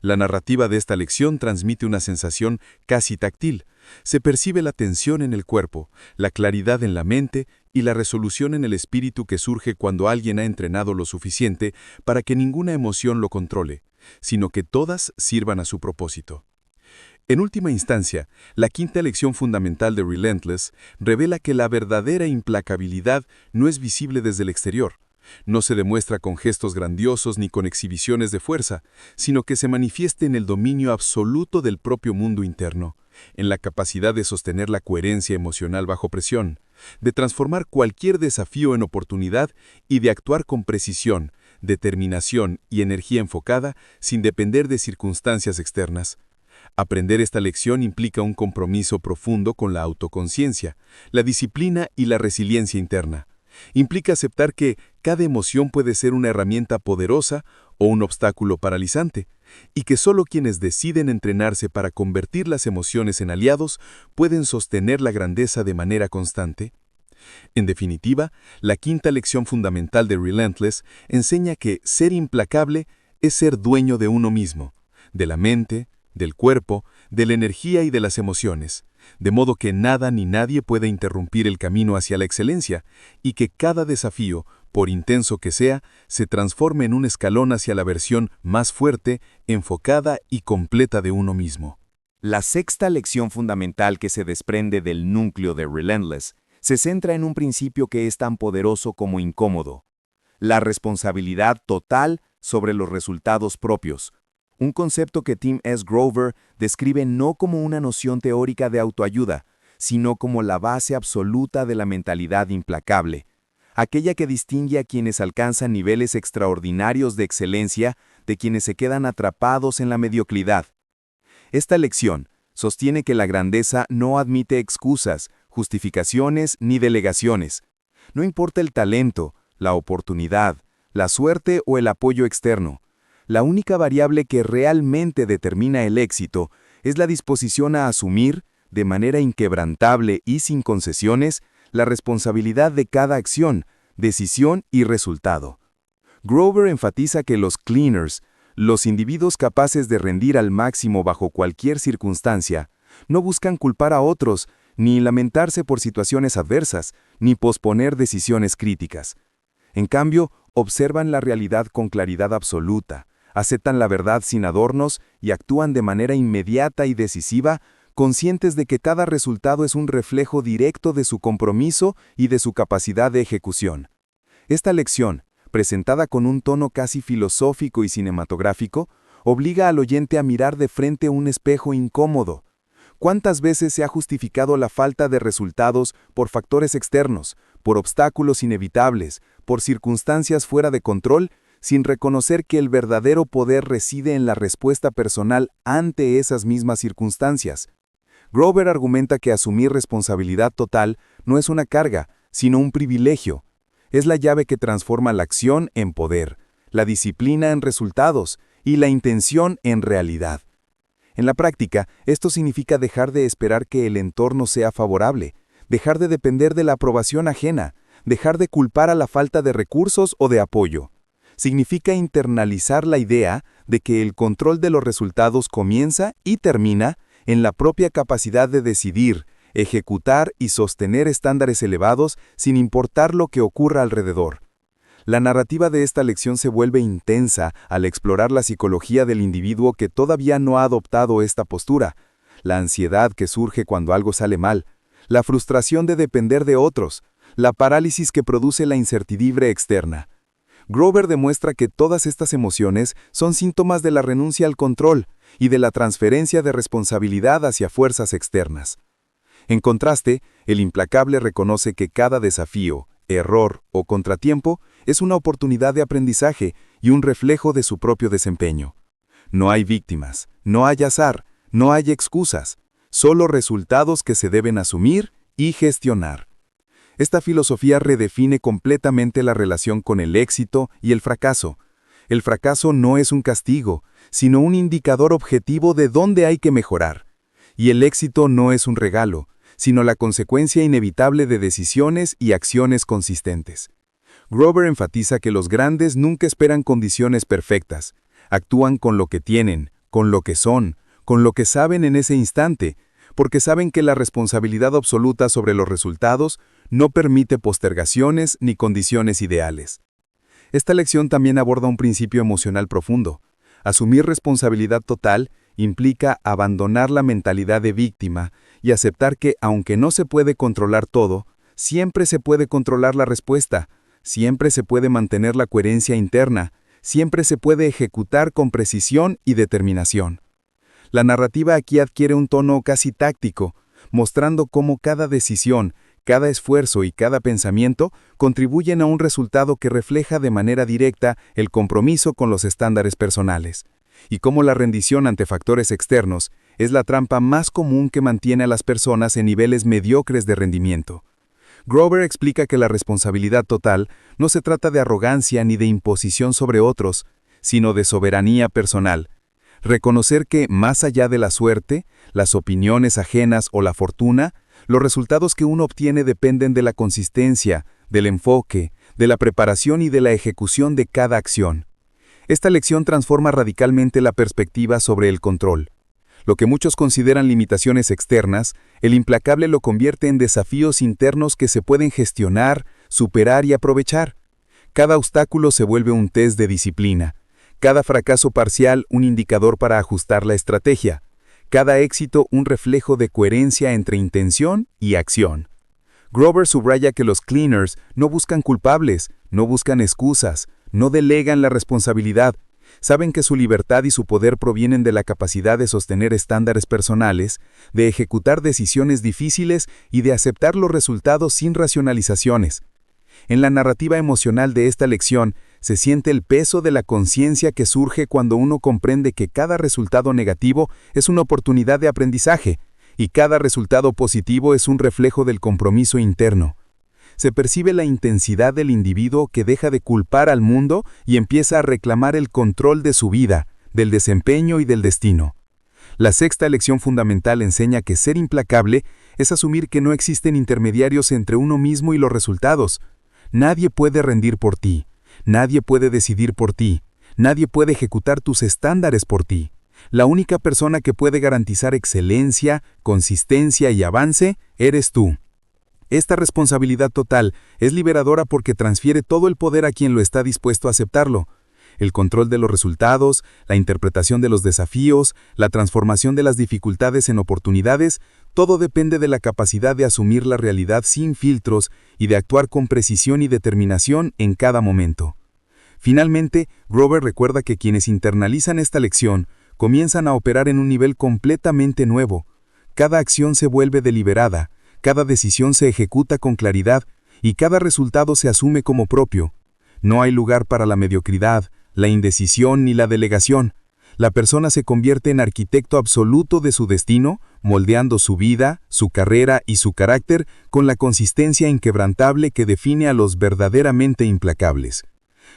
La narrativa de esta lección transmite una sensación casi táctil. Se percibe la tensión en el cuerpo, la claridad en la mente y la resolución en el espíritu que surge cuando alguien ha entrenado lo suficiente para que ninguna emoción lo controle, sino que todas sirvan a su propósito. En última instancia, la quinta lección fundamental de Relentless revela que la verdadera implacabilidad no es visible desde el exterior. No se demuestra con gestos grandiosos ni con exhibiciones de fuerza, sino que se manifiesta en el dominio absoluto del propio mundo interno, en la capacidad de sostener la coherencia emocional bajo presión, de transformar cualquier desafío en oportunidad y de actuar con precisión, determinación y energía enfocada sin depender de circunstancias externas. Aprender esta lección implica un compromiso profundo con la autoconciencia, la disciplina y la resiliencia interna. Implica aceptar que cada emoción puede ser una herramienta poderosa o un obstáculo paralizante, y que solo quienes deciden entrenarse para convertir las emociones en aliados pueden sostener la grandeza de manera constante. En definitiva, la quinta lección fundamental de Relentless enseña que ser implacable es ser dueño de uno mismo, de la mente, del cuerpo, de la energía y de las emociones, de modo que nada ni nadie puede interrumpir el camino hacia la excelencia y que cada desafío, por intenso que sea, se transforme en un escalón hacia la versión más fuerte, enfocada y completa de uno mismo. La sexta lección fundamental que se desprende del núcleo de Relentless se centra en un principio que es tan poderoso como incómodo: la responsabilidad total sobre los resultados propios. Un concepto que Tim S. Grover describe no como una noción teórica de autoayuda, sino como la base absoluta de la mentalidad implacable, aquella que distingue a quienes alcanzan niveles extraordinarios de excelencia de quienes se quedan atrapados en la mediocridad. Esta lección sostiene que la grandeza no admite excusas, justificaciones ni delegaciones. No importa el talento, la oportunidad, la suerte o el apoyo externo. La única variable que realmente determina el éxito es la disposición a asumir, de manera inquebrantable y sin concesiones, la responsabilidad de cada acción, decisión y resultado. Grover enfatiza que los cleaners, los individuos capaces de rendir al máximo bajo cualquier circunstancia, no buscan culpar a otros, ni lamentarse por situaciones adversas, ni posponer decisiones críticas. En cambio, observan la realidad con claridad absoluta, aceptan la verdad sin adornos y actúan de manera inmediata y decisiva, conscientes de que cada resultado es un reflejo directo de su compromiso y de su capacidad de ejecución. Esta lección, presentada con un tono casi filosófico y cinematográfico, obliga al oyente a mirar de frente un espejo incómodo. ¿Cuántas veces se ha justificado la falta de resultados por factores externos, por obstáculos inevitables, por circunstancias fuera de control, sin reconocer que el verdadero poder reside en la respuesta personal ante esas mismas circunstancias? Grover argumenta que asumir responsabilidad total no es una carga, sino un privilegio. Es la llave que transforma la acción en poder, la disciplina en resultados y la intención en realidad. En la práctica, esto significa dejar de esperar que el entorno sea favorable, dejar de depender de la aprobación ajena, dejar de culpar a la falta de recursos o de apoyo. Significa internalizar la idea de que el control de los resultados comienza y termina en la propia capacidad de decidir, ejecutar y sostener estándares elevados sin importar lo que ocurra alrededor. La narrativa de esta lección se vuelve intensa al explorar la psicología del individuo que todavía no ha adoptado esta postura. la ansiedad que surge cuando algo sale mal, la frustración de depender de otros, la parálisis que produce la incertidumbre externa. Grover demuestra que todas estas emociones son síntomas de la renuncia al control y de la transferencia de responsabilidad hacia fuerzas externas. En contraste, el implacable reconoce que cada desafío, error o contratiempo es una oportunidad de aprendizaje y un reflejo de su propio desempeño. No hay víctimas, no hay azar, no hay excusas, solo resultados que se deben asumir y gestionar. Esta filosofía redefine completamente la relación con el éxito y el fracaso. El fracaso no es un castigo, sino un indicador objetivo de dónde hay que mejorar. Y el éxito no es un regalo, sino la consecuencia inevitable de decisiones y acciones consistentes. Grover enfatiza que los grandes nunca esperan condiciones perfectas, actúan con lo que tienen, con lo que son, con lo que saben en ese instante, porque saben que la responsabilidad absoluta sobre los resultados no permite postergaciones ni condiciones ideales. Esta lección también aborda un principio emocional profundo. Asumir responsabilidad total implica abandonar la mentalidad de víctima y aceptar que, aunque no se puede controlar todo, siempre se puede controlar la respuesta, siempre se puede mantener la coherencia interna, siempre se puede ejecutar con precisión y determinación. La narrativa aquí adquiere un tono casi táctico, mostrando cómo cada decisión, cada esfuerzo y cada pensamiento contribuyen a un resultado que refleja de manera directa el compromiso con los estándares personales, y cómo la rendición ante factores externos es la trampa más común que mantiene a las personas en niveles mediocres de rendimiento. Grover explica que la responsabilidad total no se trata de arrogancia ni de imposición sobre otros, sino de soberanía personal. Reconocer que, más allá de la suerte, las opiniones ajenas o la fortuna, los resultados que uno obtiene dependen de la consistencia, del enfoque, de la preparación y de la ejecución de cada acción. Esta lección transforma radicalmente la perspectiva sobre el control. Lo que muchos consideran limitaciones externas, el implacable lo convierte en desafíos internos que se pueden gestionar, superar y aprovechar. Cada obstáculo se vuelve un test de disciplina. Cada fracaso parcial un indicador para ajustar la estrategia. Cada éxito un reflejo de coherencia entre intención y acción. Grover subraya que los cleaners no buscan culpables, no buscan excusas, no delegan la responsabilidad. Saben que su libertad y su poder provienen de la capacidad de sostener estándares personales, de ejecutar decisiones difíciles y de aceptar los resultados sin racionalizaciones. En la narrativa emocional de esta lección, se siente el peso de la conciencia que surge cuando uno comprende que cada resultado negativo es una oportunidad de aprendizaje, y cada resultado positivo es un reflejo del compromiso interno. Se percibe la intensidad del individuo que deja de culpar al mundo y empieza a reclamar el control de su vida, del desempeño y del destino. La sexta lección fundamental enseña que ser implacable es asumir que no existen intermediarios entre uno mismo y los resultados. Nadie puede rendir por ti. Nadie puede decidir por ti. Nadie puede ejecutar tus estándares por ti. La única persona que puede garantizar excelencia, consistencia y avance eres tú. Esta responsabilidad total es liberadora porque transfiere todo el poder a quien lo está dispuesto a aceptarlo. El control de los resultados, la interpretación de los desafíos, la transformación de las dificultades en oportunidades, todo depende de la capacidad de asumir la realidad sin filtros y de actuar con precisión y determinación en cada momento. Finalmente, Grover recuerda que quienes internalizan esta lección comienzan a operar en un nivel completamente nuevo. Cada acción se vuelve deliberada, cada decisión se ejecuta con claridad y cada resultado se asume como propio. No hay lugar para la mediocridad, la indecisión ni la delegación. La persona se convierte en arquitecto absoluto de su destino, moldeando su vida, su carrera y su carácter con la consistencia inquebrantable que define a los verdaderamente implacables.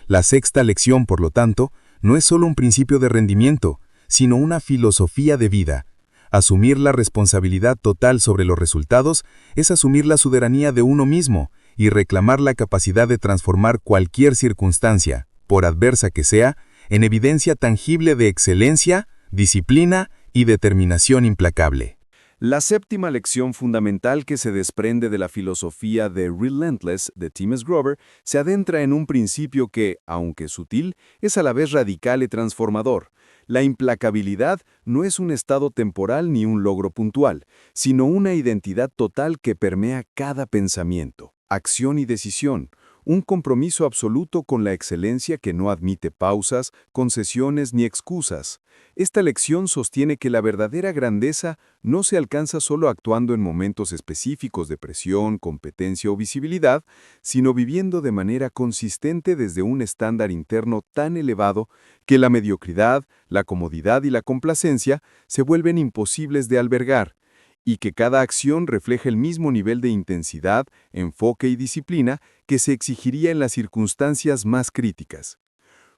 La sexta lección, por lo tanto, no es solo un principio de rendimiento, sino una filosofía de vida. Asumir la responsabilidad total sobre los resultados es asumir la soberanía de uno mismo y reclamar la capacidad de transformar cualquier circunstancia, por adversa que sea, en evidencia tangible de excelencia, disciplina y determinación implacable. La séptima lección fundamental que se desprende de la filosofía de Relentless de Tim S. Grover se adentra en un principio que, aunque sutil, es a la vez radical y transformador. La implacabilidad no es un estado temporal ni un logro puntual, sino una identidad total que permea cada pensamiento, acción y decisión, un compromiso absoluto con la excelencia que no admite pausas, concesiones ni excusas. Esta lección sostiene que la verdadera grandeza no se alcanza solo actuando en momentos específicos de presión, competencia o visibilidad, sino viviendo de manera consistente desde un estándar interno tan elevado que la mediocridad, la comodidad y la complacencia se vuelven imposibles de albergar, y que cada acción refleja el mismo nivel de intensidad, enfoque y disciplina que se exigiría en las circunstancias más críticas.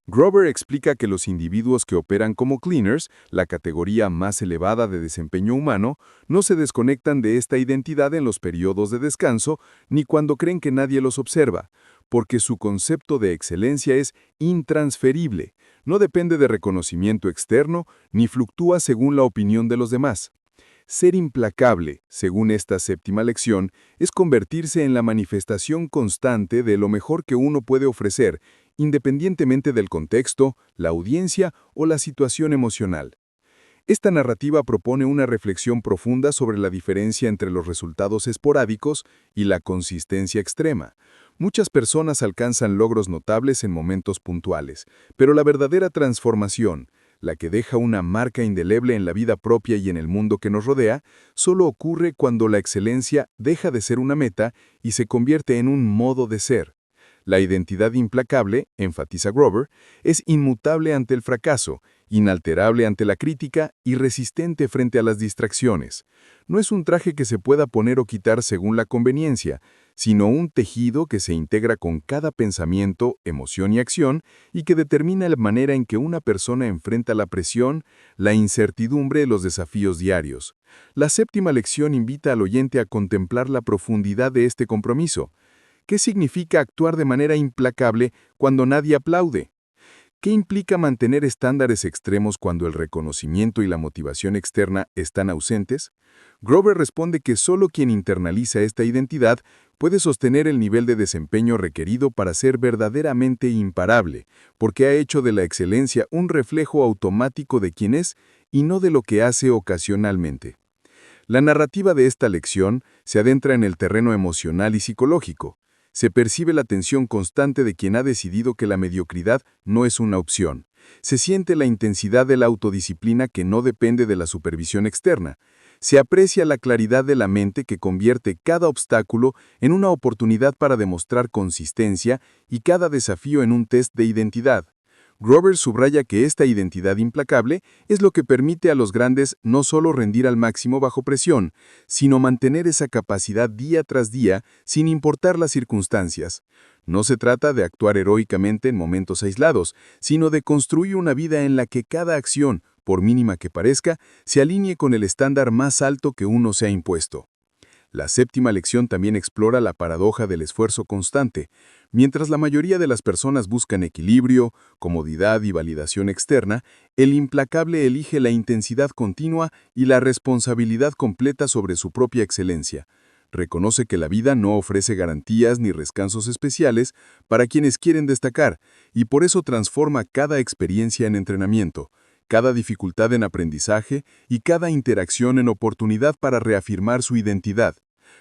Grover explica que los individuos que operan como cleaners, la categoría más elevada de desempeño humano, no se desconectan de esta identidad en los periodos de descanso ni cuando creen que nadie los observa, porque su concepto de excelencia es intransferible, no depende de reconocimiento externo ni fluctúa según la opinión de los demás. Ser implacable, según esta séptima lección, es convertirse en la manifestación constante de lo mejor que uno puede ofrecer, independientemente del contexto, la audiencia o la situación emocional. Esta narrativa propone una reflexión profunda sobre la diferencia entre los resultados esporádicos y la consistencia extrema. Muchas personas alcanzan logros notables en momentos puntuales, pero la verdadera transformación, la que deja una marca indeleble en la vida propia y en el mundo que nos rodea, solo ocurre cuando la excelencia deja de ser una meta y se convierte en un modo de ser. La identidad implacable, enfatiza Grover, es inmutable ante el fracaso, inalterable ante la crítica y resistente frente a las distracciones. No es un traje que se pueda poner o quitar según la conveniencia, sino un tejido que se integra con cada pensamiento, emoción y acción y que determina la manera en que una persona enfrenta la presión, la incertidumbre y los desafíos diarios. La séptima lección invita al oyente a contemplar la profundidad de este compromiso. ¿Qué significa actuar de manera implacable cuando nadie aplaude? ¿Qué implica mantener estándares extremos cuando el reconocimiento y la motivación externa están ausentes? Grover responde que solo quien internaliza esta identidad puede sostener el nivel de desempeño requerido para ser verdaderamente imparable, porque ha hecho de la excelencia un reflejo automático de quién es y no de lo que hace ocasionalmente. La narrativa de esta lección se adentra en el terreno emocional y psicológico. Se percibe la tensión constante de quien ha decidido que la mediocridad no es una opción. Se siente la intensidad de la autodisciplina que no depende de la supervisión externa. Se aprecia la claridad de la mente que convierte cada obstáculo en una oportunidad para demostrar consistencia y cada desafío en un test de identidad. Grover subraya que esta identidad implacable es lo que permite a los grandes no solo rendir al máximo bajo presión, sino mantener esa capacidad día tras día sin importar las circunstancias. No se trata de actuar heroicamente en momentos aislados, sino de construir una vida en la que cada acción, por mínima que parezca, se alinee con el estándar más alto que uno se ha impuesto. La séptima lección también explora la paradoja del esfuerzo constante. Mientras la mayoría de las personas buscan equilibrio, comodidad y validación externa, el implacable elige la intensidad continua y la responsabilidad completa sobre su propia excelencia. Reconoce que la vida no ofrece garantías ni descansos especiales para quienes quieren destacar, y por eso transforma cada experiencia en entrenamiento, cada dificultad en aprendizaje y cada interacción en oportunidad para reafirmar su identidad.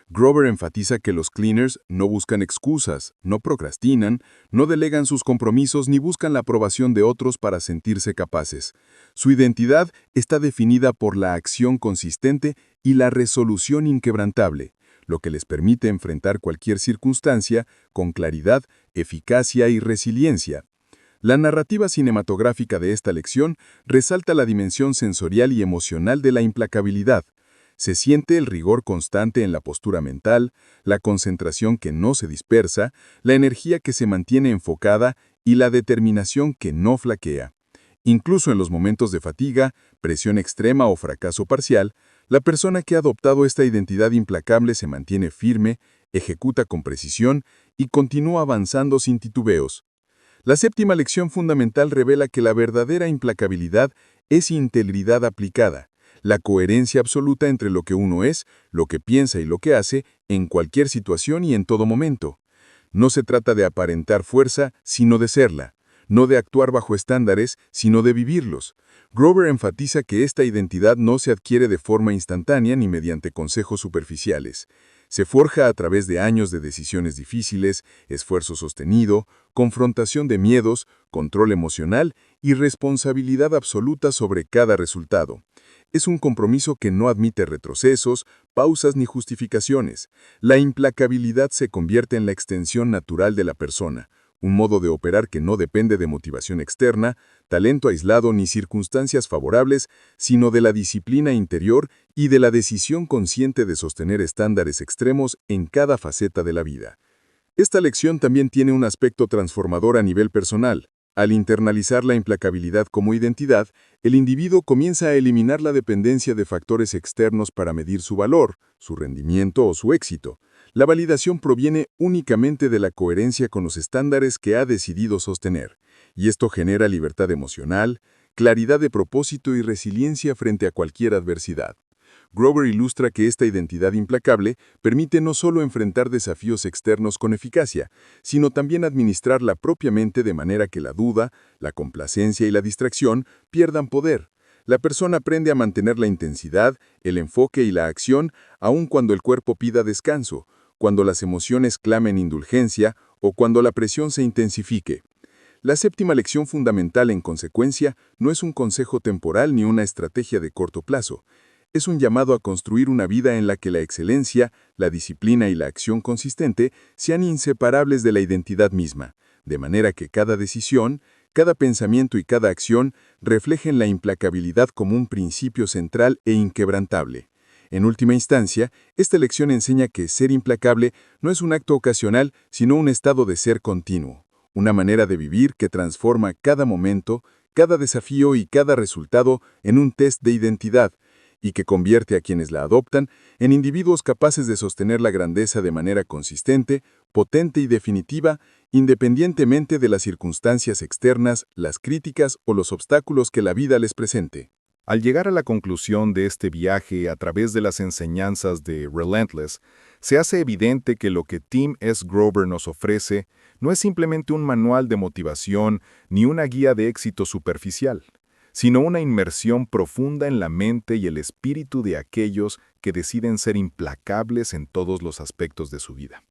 Grover enfatiza que los cleaners no buscan excusas, no procrastinan, no delegan sus compromisos ni buscan la aprobación de otros para sentirse capaces. Su identidad está definida por la acción consistente y la resolución inquebrantable, lo que les permite enfrentar cualquier circunstancia con claridad, eficacia y resiliencia. La narrativa cinematográfica de esta lección resalta la dimensión sensorial y emocional de la implacabilidad. Se siente el rigor constante en la postura mental, la concentración que no se dispersa, la energía que se mantiene enfocada y la determinación que no flaquea. Incluso en los momentos de fatiga, presión extrema o fracaso parcial, la persona que ha adoptado esta identidad implacable se mantiene firme, ejecuta con precisión y continúa avanzando sin titubeos. La séptima lección fundamental revela que la verdadera implacabilidad es integridad aplicada. la coherencia absoluta entre lo que uno es, lo que piensa y lo que hace, en cualquier situación y en todo momento. No se trata de aparentar fuerza, sino de serla. No de actuar bajo estándares, sino de vivirlos. Grover enfatiza que esta identidad no se adquiere de forma instantánea ni mediante consejos superficiales. Se forja a través de años de decisiones difíciles, esfuerzo sostenido, confrontación de miedos, control emocional y responsabilidad absoluta sobre cada resultado. Es un compromiso que no admite retrocesos, pausas ni justificaciones. La implacabilidad se convierte en la extensión natural de la persona, un modo de operar que no depende de motivación externa, talento aislado ni circunstancias favorables, sino de la disciplina interior y de la decisión consciente de sostener estándares extremos en cada faceta de la vida. Esta lección también tiene un aspecto transformador a nivel personal. Al internalizar la implacabilidad como identidad, el individuo comienza a eliminar la dependencia de factores externos para medir su valor, su rendimiento o su éxito. La validación proviene únicamente de la coherencia con los estándares que ha decidido sostener, y esto genera libertad emocional, claridad de propósito y resiliencia frente a cualquier adversidad. Grover ilustra que esta identidad implacable permite no solo enfrentar desafíos externos con eficacia, sino también administrarla propiamente de manera que la duda, la complacencia y la distracción pierdan poder. La persona aprende a mantener la intensidad, el enfoque y la acción, aun cuando el cuerpo pida descanso, cuando las emociones clamen indulgencia o cuando la presión se intensifique. La séptima lección fundamental, en consecuencia, no es un consejo temporal ni una estrategia de corto plazo. Es un llamado a construir una vida en la que la excelencia, la disciplina y la acción consistente sean inseparables de la identidad misma, de manera que cada decisión, cada pensamiento y cada acción reflejen la implacabilidad como un principio central e inquebrantable. En última instancia, esta lección enseña que ser implacable no es un acto ocasional, sino un estado de ser continuo, una manera de vivir que transforma cada momento, cada desafío y cada resultado en un test de identidad, y que convierte a quienes la adoptan en individuos capaces de sostener la grandeza de manera consistente, potente y definitiva, independientemente de las circunstancias externas, las críticas o los obstáculos que la vida les presente. Al llegar a la conclusión de este viaje a través de las enseñanzas de Relentless, se hace evidente que lo que Tim S. Grover nos ofrece no es simplemente un manual de motivación ni una guía de éxito superficial, sino una inmersión profunda en la mente y el espíritu de aquellos que deciden ser implacables en todos los aspectos de su vida.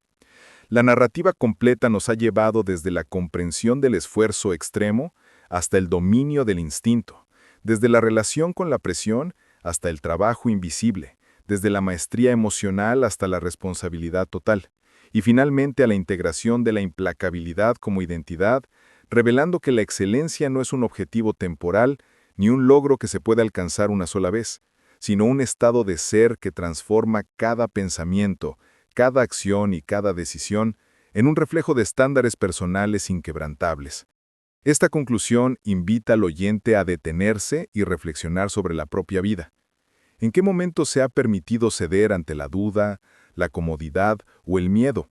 La narrativa completa nos ha llevado desde la comprensión del esfuerzo extremo hasta el dominio del instinto, desde la relación con la presión hasta el trabajo invisible, desde la maestría emocional hasta la responsabilidad total, y finalmente a la integración de la implacabilidad como identidad, revelando que la excelencia no es un objetivo temporal ni un logro que se puede alcanzar una sola vez, sino un estado de ser que transforma cada pensamiento, cada acción y cada decisión en un reflejo de estándares personales inquebrantables. Esta conclusión invita al oyente a detenerse y reflexionar sobre la propia vida. ¿En qué momento se ha permitido ceder ante la duda, la comodidad o el miedo?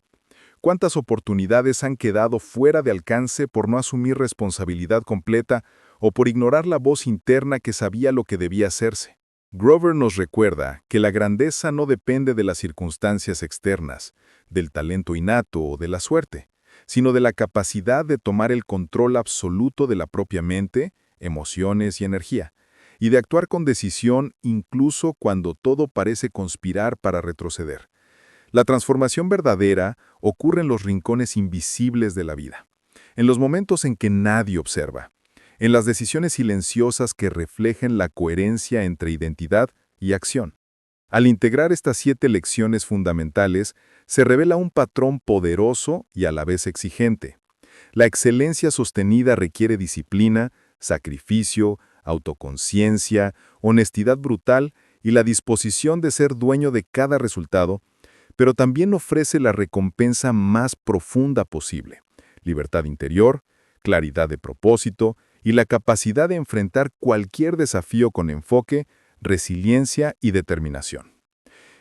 ¿Cuántas oportunidades han quedado fuera de alcance por no asumir responsabilidad completa o por ignorar la voz interna que sabía lo que debía hacerse? Grover nos recuerda que la grandeza no depende de las circunstancias externas, del talento innato o de la suerte, sino de la capacidad de tomar el control absoluto de la propia mente, emociones y energía, y de actuar con decisión incluso cuando todo parece conspirar para retroceder. La transformación verdadera ocurre en los rincones invisibles de la vida, en los momentos en que nadie observa, en las decisiones silenciosas que reflejen la coherencia entre identidad y acción. Al integrar estas 7 lecciones fundamentales, se revela un patrón poderoso y a la vez exigente. La excelencia sostenida requiere disciplina, sacrificio, autoconciencia, honestidad brutal y la disposición de ser dueño de cada resultado, pero también ofrece la recompensa más profunda posible: libertad interior, claridad de propósito y la capacidad de enfrentar cualquier desafío con enfoque, resiliencia y determinación.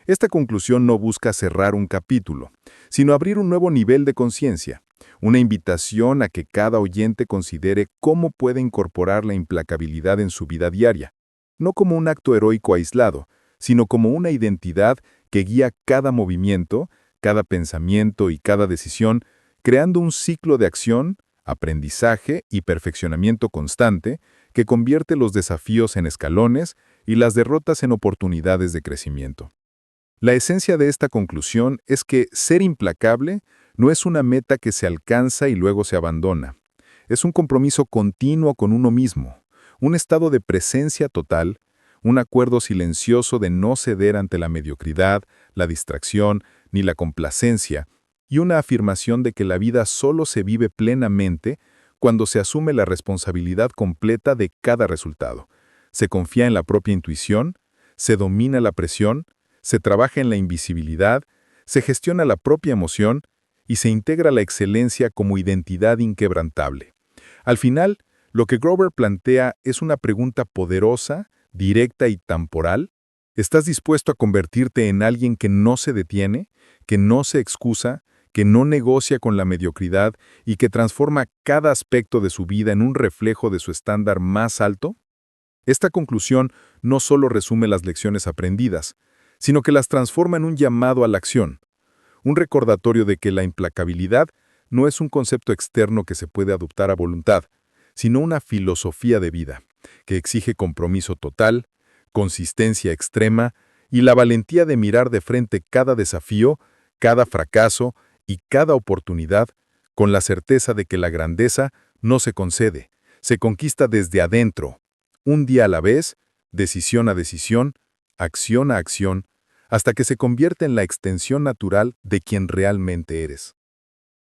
Esta conclusión no busca cerrar un capítulo, sino abrir un nuevo nivel de conciencia, una invitación a que cada oyente considere cómo puede incorporar la implacabilidad en su vida diaria. no como un acto heroico aislado, sino como una identidad que guía cada movimiento, cada pensamiento y cada decisión, creando un ciclo de acción, aprendizaje y perfeccionamiento constante que convierte los desafíos en escalones y las derrotas en oportunidades de crecimiento. La esencia de esta conclusión es que ser implacable no es una meta que se alcanza y luego se abandona. Es un compromiso continuo con uno mismo, un estado de presencia total, un acuerdo silencioso de no ceder ante la mediocridad, la distracción ni la complacencia, y una afirmación de que la vida solo se vive plenamente cuando se asume la responsabilidad completa de cada resultado. Se confía en la propia intuición, se domina la presión, se trabaja en la invisibilidad, se gestiona la propia emoción y se integra la excelencia como identidad inquebrantable. Al final, lo que Grover plantea es una pregunta poderosa, directa y temporal. ¿Estás dispuesto a convertirte en alguien que no se detiene, que no se excusa, que no negocia con la mediocridad y que transforma cada aspecto de su vida en un reflejo de su estándar más alto? Esta conclusión no solo resume las lecciones aprendidas, sino que las transforma en un llamado a la acción, un recordatorio de que la implacabilidad no es un concepto externo que se puede adoptar a voluntad, sino una filosofía de vida, que exige compromiso total, consistencia extrema y la valentía de mirar de frente cada desafío, cada fracaso y cada oportunidad con la certeza de que la grandeza no se concede, se conquista desde adentro, un día a la vez, decisión a decisión, acción a acción, hasta que se convierte en la extensión natural de quien realmente eres.